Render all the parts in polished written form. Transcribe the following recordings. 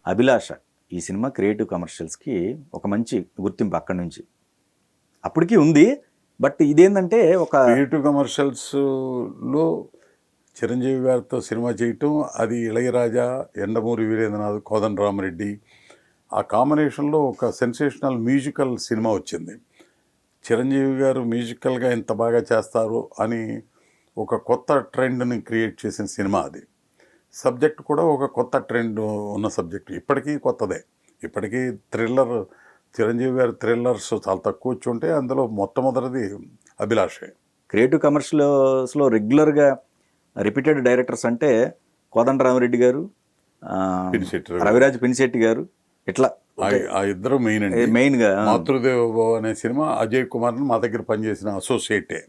అభిలాష ఈ cinema creative కమర్షియల్స్కి ఒక మంచి గుర్తింపు అక్కడి నుంచి అప్పటికి ఉంది. బట్ ఇదేంటంటే ఒక క్రియేటివ్ కమర్షియల్స్లో చిరంజీవి గారితో సినిమా చేయటం, అది ఇళయరాజా, యండమూరి వీరేంద్రనాథ్, కోదండరామరెడ్డి, ఆ కాంబినేషన్లో ఒక సెన్సేషనల్ మ్యూజికల్ సినిమా వచ్చింది. చిరంజీవి గారు మ్యూజికల్గా ఎంత బాగా చేస్తారు అని ఒక కొత్త ట్రెండ్ని క్రియేట్ చేసిన సినిమా అది. సబ్జెక్ట్ కూడా ఒక కొత్త ట్రెండ్ ఉన్న సబ్జెక్ట్, ఇప్పటికీ కొత్తదే. ఇప్పటికీ థ్రిల్లర్, చిరంజీవి గారి థ్రిల్లర్స్ చాలా తక్కువ వచ్చి ఉంటే అందులో మొట్టమొదటిది అభిలాషే. క్రియేటివ్ కమర్షియల్స్లో రెగ్యులర్గా రిపీటెడ్ డైరెక్టర్స్ అంటే కోదండరామరెడ్డి గారు, రవిరాజ్ పినిశెట్టి గారు, ఇట్లా ఆ ఇద్దరు మెయిన్ అండి. మెయిన్గా మాతృదేవ అనే సినిమా అజయ్ కుమార్ మా దగ్గర పనిచేసిన అసోసియేటే,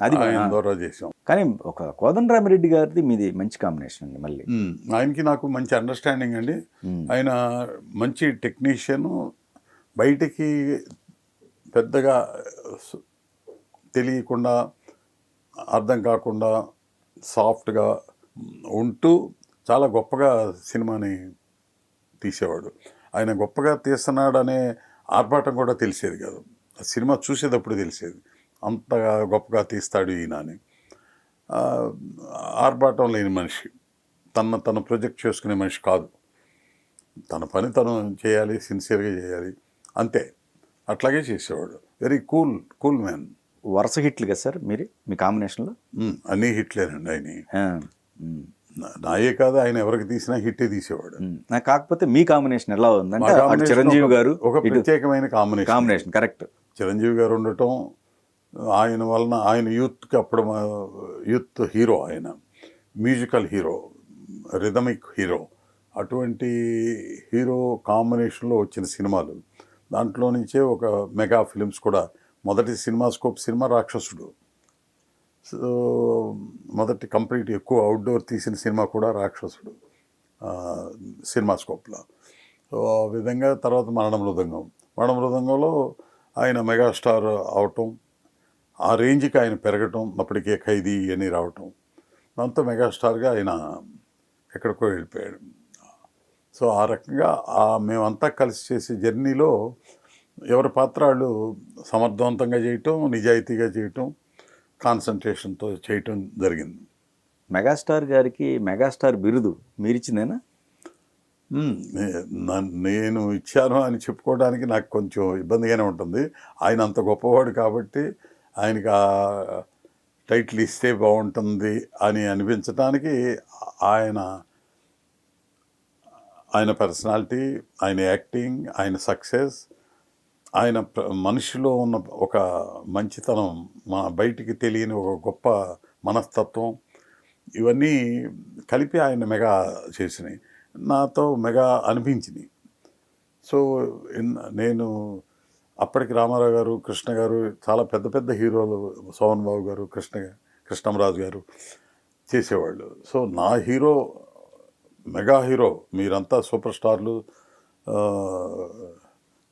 అది ఆయన ద్వారా చేసాం. కానీ ఒక కోదండరామరెడ్డి గారిది మీది మంచి కాంబినేషన్ అండి. మళ్ళీ ఆయనకి నాకు మంచి అండర్స్టాండింగ్ అండి. ఆయన మంచి టెక్నీషియన్, బయటికి పెద్దగా తెలియకుండా, అర్థం కాకుండా సాఫ్ట్గా ఉంటూ చాలా గొప్పగా సినిమాని తీసేవాడు. ఆయన గొప్పగా తీస్తున్నాడనే ఆర్భాటం కూడా తెలిసేది కాదు, సినిమా చూసేటప్పుడు తెలిసేది అంతగా గొప్పగా తీస్తాడు ఈయన అని. ఆర్భాటం లేని మనిషి, తను ప్రొజెక్ట్ చేసుకునే మనిషి కాదు. తన పని తను చేయాలి, సిన్సియర్గా చేయాలి, అంతే. అట్లాగే చేసేవాడు. Very cool man. వరుస హిట్లు కదా సార్ మీ కాంబినేషన్లో? అన్నీ హిట్లేనండి ఆయన. నాయే కాదు, ఆయన ఎవరికి తీసినా హిట్టే తీసేవాడు. కాకపోతే మీ కాంబినేషన్ ఎలా ఉందంటే చిరంజీవి గారు ఒక ప్రత్యేకమైన కాంబినేషన్. కరెక్ట్. చిరంజీవి గారు ఉండటం, ఆయన వలన ఆయన యూత్కి అప్పుడు యూత్ హీరో, ఆయన మ్యూజికల్ హీరో, రిథమిక్ హీరో. అటువంటి హీరో కాంబినేషన్లో వచ్చిన సినిమాలు, దాంట్లో నుంచే ఒక మెగా ఫిలిమ్స్ కూడా. మొదటి సినిమాస్కోప్ సినిమా రాక్షసుడు. సో మొదటి కంప్లీట్ ఎక్కువ అవుట్డోర్ తీసిన సినిమా కూడా రాక్షసుడు సినిమాస్కోప్లో. సో ఆ విధంగా తర్వాత మరణ మృదంగంలో ఆయన మెగాస్టార్ అవటం, ఆ రేంజ్కి ఆయన పెరగటం, అప్పటికే ఖైదీ అని రావటం, దాంతో మెగాస్టార్గా ఆయన ఎక్కడికో వెళ్ళిపోయాడు. సో ఆ రకంగా మేమంతా కలిసి చేసే జర్నీలో ఎవరి పాత్రలు సమర్థవంతంగా చేయటం, నిజాయితీగా చేయటం, కాన్సన్ట్రేషన్తో చేయటం జరిగింది. మెగాస్టార్ గారికి మెగాస్టార్ బిరుదు మీరిచ్చిందేనా? నేను ఇచ్చాను అని చెప్పుకోవడానికి నాకు కొంచెం ఇబ్బందిగానే ఉంటుంది. ఆయన అంత గొప్పవాడు కాబట్టి ఆయనకి ఆ టైటిల్ ఇస్తే బాగుంటుంది అని అనిపించడానికి ఆయన పర్సనాలిటీ, ఆయన యాక్టింగ్, ఆయన సక్సెస్, ఆయన మనిషిలో ఉన్న ఒక మంచితనం, బయటికి తెలియని ఒక గొప్ప మనస్తత్వం, ఇవన్నీ కలిపి ఆయన మెగా చేసినాయి, నాతో మెగా అనిపించినాయి. సో నేను అప్పటికి రామారావు గారు, కృష్ణ గారు, చాలా పెద్ద పెద్ద హీరోలు, సోమన్ బాబు గారు, కృష్ణంరాజు గారు చేసేవాళ్ళు. సో నా హీరో మెగా హీరో, మీరంతా సూపర్ స్టార్లు,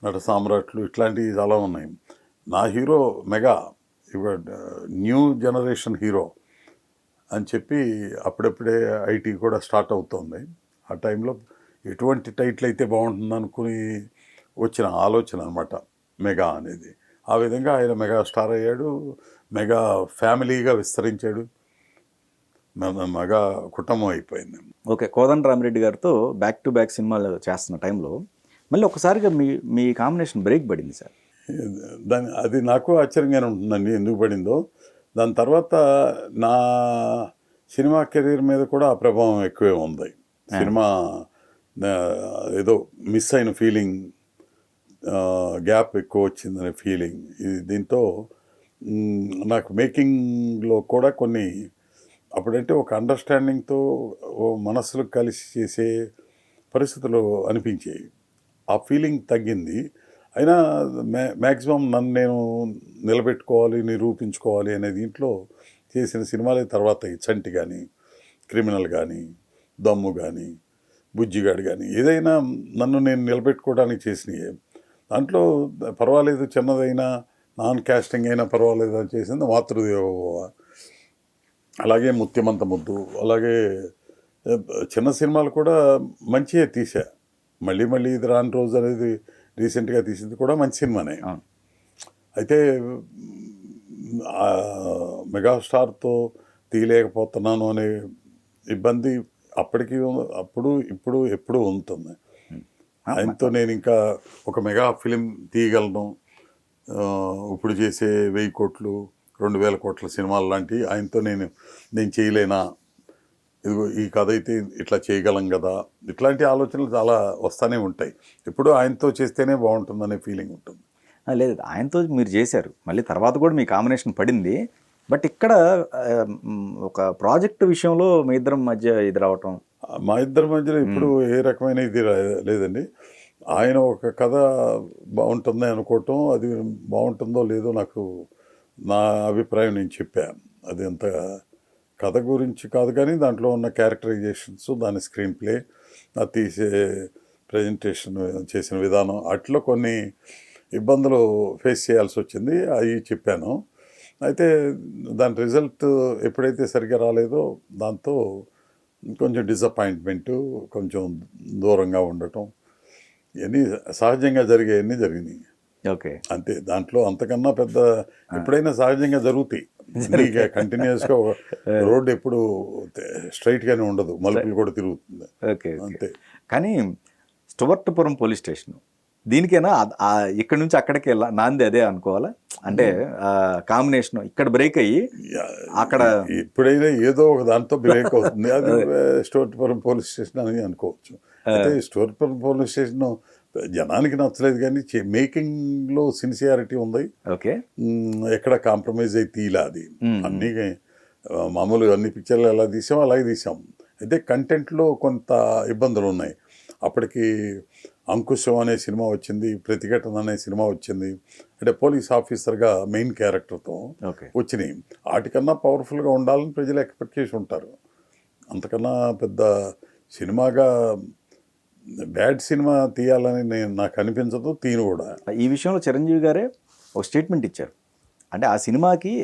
నట సామ్రాట్లు, ఇట్లాంటివి చాలా ఉన్నాయి. నా hero mega, new generation hero అని చెప్పి అప్పుడప్పుడే ఐటీ కూడా స్టార్ట్ అవుతుంది. ఆ టైంలో ఎటువంటి టైటిల్ అయితే బాగుంటుంది అనుకుని వచ్చిన ఆలోచన అనమాట మెగా అనేది. ఆ విధంగా ఆయన మెగా స్టార్ అయ్యాడు, మెగా ఫ్యామిలీగా విస్తరించాడు, మెగా కుటుంబం అయిపోయింది. ఓకే, కోదండరామరెడ్డి గారితో బ్యాక్ టు బ్యాక్ సినిమాలు చేస్తున్న టైంలో మళ్ళీ ఒకసారిగా మీ కాంబినేషన్ బ్రేక్ పడింది సార్. అది నాకు ఆశ్చర్యంగానే ఉంటుందండి ఎందుకు పడిందో. దాని తర్వాత నా సినిమా కెరీర్ మీద కూడా ఆ ప్రభావం ఎక్కువే ఉంది. సినిమా ఏదో మిస్ అయిన ఫీలింగ్, గ్యాప్ ఎక్కువ వచ్చిందనే ఫీలింగ్, దీంతో నాకు మేకింగ్లో కూడా కొన్ని అప్పుడంటే ఒక అండర్స్టాండింగ్తో మనసులు కలిసి చేసే పరిస్థితులు అనిపించాయి. ఆ ఫీలింగ్ తగ్గింది. అయినా మ్యాక్సిమం నన్ను నేను నిలబెట్టుకోవాలి, నిరూపించుకోవాలి అనే దీంట్లో చేసిన సినిమాలే తర్వాత ఈ చంటి కానీ, క్రిమినల్ కానీ, దమ్ము కానీ, బుజ్జిగాడు కానీ, ఏదైనా నన్ను నేను నిలబెట్టుకోవడానికి చేసినవి. దాంట్లో పర్వాలేదు, చిన్నదైనా నాన్ కాస్టింగ్ అయినా పర్వాలేదు అని చేసింది మాతృదేవోభవ, అలాగే ముత్యమంత ముద్దు, అలాగే చిన్న సినిమాలు కూడా మంచిగా తీసా. మళ్ళీ మళ్ళీ ఇది రాని రోజు అనేది రీసెంట్గా తీసింది కూడా మంచి సినిమానే. అవును. అయితే ఆ, మెగాస్టార్తో తీయలేకపోతున్నాను అనే ఇబ్బంది అప్పటికి ఇప్పుడు ఎప్పుడూ ఉంటుంది. ఆయనతో నేను ఇంకా ఒక మెగా ఫిలిం తీయగలను, ఇప్పుడు చేసే 1000 కోట్లు 2000 కోట్ల సినిమాలు లాంటివి ఆయనతో నేను చేయలేనా, ఇదిగో ఈ కథ అయితే ఇట్లా చేయగలం కదా, ఇట్లాంటి ఆలోచనలు చాలా వస్తూనే ఉంటాయి. ఇప్పుడు ఆయనతో చేస్తేనే బాగుంటుందనే ఫీలింగ్ ఉంటుంది. లేదు, ఆయనతో మీరు చేశారు, మళ్ళీ తర్వాత కూడా మీ కాంబినేషన్ పడింది. బట్ ఇక్కడ ఒక ప్రాజెక్ట్ విషయంలో మీ ఇద్దరం మధ్య ఇది రావటం. మా ఇద్దరి మధ్యలో ఇప్పుడు ఏ రకమైన ఇది లేదండి. ఆయన ఒక కథ బాగుంటుంది అనుకోవటం, అది బాగుంటుందో లేదో నాకు నా అభిప్రాయం నేను చెప్పాను. అది అంత కథ గురించి కాదు, కానీ దాంట్లో ఉన్న క్యారెక్టరైజేషన్స్, దాని స్క్రీన్ ప్లే, అది తీసే ప్రజెంటేషన్ చేసిన విధానం, అట్లా కొన్ని ఇబ్బందులు ఫేస్ చేయాల్సి వచ్చింది. అవి చెప్పాను. అయితే దాని రిజల్ట్ ఎప్పుడైతే సరిగ్గా రాలేదో దాంతో కొంచెం డిసప్పాయింట్మెంటు, కొంచెం దూరంగా ఉండటం, ఇవన్నీ సహజంగా జరిగాయన్నీ జరిగినాయి. ఓకే. అంతే, దాంట్లో అంతకన్నా పెద్ద ఎప్పుడైనా సహజంగా జరుగుతాయి. కంటిన్యూస్గా రోడ్డు ఎప్పుడు స్ట్రైట్గానే ఉండదు, మలుపులు కూడా తిరుగుతుంది. ఓకే. అంతే. కానీ స్టువర్ట్పురం పోలీస్ స్టేషన్ దీనికైనా ఇక్కడ నుంచి అక్కడికి నాంది అదే అనుకోవాలా? అంటే కాంబినేషన్ ఇక్కడ బ్రేక్ అయ్యి అక్కడ ఎప్పుడైనా ఏదో ఒక దాంతో బ్రేక్ అవుతుంది. అది స్టోర్పురం పోలీస్ స్టేషన్ అని అనుకోవచ్చు. అయితే స్టోర్పురం పోలీస్ స్టేషన్ జనానికి నచ్చలేదు, కానీ మేకింగ్లో సిన్సియారిటీ ఉంది. ఓకే. ఎక్కడ కాంప్రమైజ్ అయి తీలా. అది అన్నీ మామూలుగా అన్ని పిక్చర్లు ఎలా తీసాం అలాగే తీసాం. అయితే కంటెంట్లో కొంత ఇబ్బందులు ఉన్నాయి. అప్పటికి అంకుశం అనే సినిమా వచ్చింది, ప్రతిఘటన అనే సినిమా వచ్చింది, అంటే పోలీస్ ఆఫీసర్గా మెయిన్ క్యారెక్టర్తో వచ్చినాయి. వాటికన్నా పవర్ఫుల్గా ఉండాలని ప్రజలు ఎక్స్పెక్ట్ చేసి ఉంటారు. అంతకన్నా పెద్ద సినిమాగా బ్యాడ్ సినిమా తీయాలని నాకు అనిపించదు, తీను కూడా. ఈ విషయంలో చిరంజీవి గారే ఒక స్టేట్మెంట్ ఇచ్చారు. అంటే ఆ సినిమాకి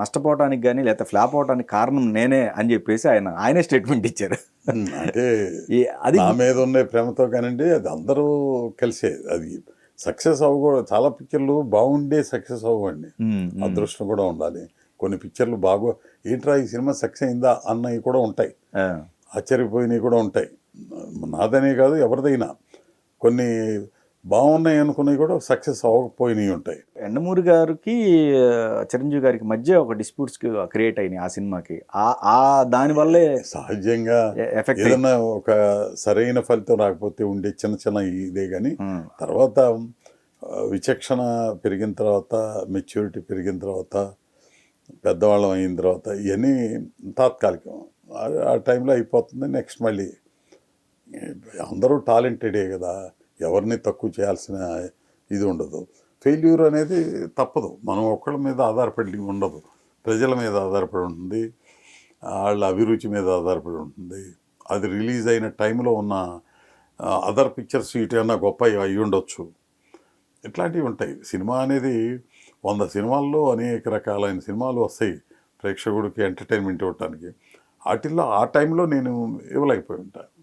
నష్టపోవడానికి కానీ లేకపోతే ఫ్లాప్ అవడానికి కారణం నేనే అని చెప్పేసి ఆయనే స్టేట్మెంట్ ఇచ్చారు. అంటే అది నా మీద ఉన్న ప్రేమతో కానండి, అది అందరూ కలిసే అది సక్సెస్ అవ్వకూడదు. చాలా పిక్చర్లు బాగుండే సక్సెస్ అవ్వండి, అదృష్టం కూడా ఉండాలి. కొన్ని పిక్చర్లు ఏంట్రా ఈ సినిమా సక్సెస్ అయిందా అన్నవి కూడా ఉంటాయి, ఆశ్చర్యపోయినవి కూడా ఉంటాయి. నాదనే కాదు, ఎవరిదైనా కొన్ని బాగున్నాయి అనుకున్నవి కూడా సక్సెస్ అవ్వకపోయినవి ఉంటాయి. యండమూరి గారికి చిరంజీవి గారికి మధ్య ఒక డిస్ప్యూట్స్ క్రియేట్ అయినాయి ఆ సినిమాకి. దానివల్లే సహజంగా ఎఫెక్ట్ ఏదన్నా ఒక సరైన ఫలితం రాకపోతే ఉండే చిన్న చిన్న ఇదే, కానీ తర్వాత విచక్షణ పెరిగిన తర్వాత, మెచ్యూరిటీ పెరిగిన తర్వాత, పెద్దవాళ్ళం అయిన తర్వాత ఇవన్నీ తాత్కాలికం. ఆ టైంలో అయిపోతుంది. నెక్స్ట్ మళ్ళీ అందరూ టాలెంటెడే కదా, ఎవరిని తక్కువ చేయాల్సిన ఇది ఉండదు. ఫెయిల్యూర్ అనేది తప్పదు, మనం ఒక్కళ్ళ మీద ఆధారపడి ఉండదు, ప్రజల మీద ఆధారపడి ఉంటుంది, వాళ్ళ అభిరుచి మీద ఆధారపడి ఉంటుంది. అది రిలీజ్ అయిన టైంలో ఉన్న అదర్ పిక్చర్స్ ఇటైనా గొప్ప అయి ఉండొచ్చు, ఇట్లాంటివి ఉంటాయి. సినిమా అనేది 100 సినిమాల్లో అనేక రకాలైన సినిమాలు వస్తాయి ప్రేక్షకుడికి ఎంటర్టైన్మెంట్ ఇవ్వటానికి. వాటిల్లో ఆ టైంలో నేను ఇవ్వలేకపోయి ఉంటాను.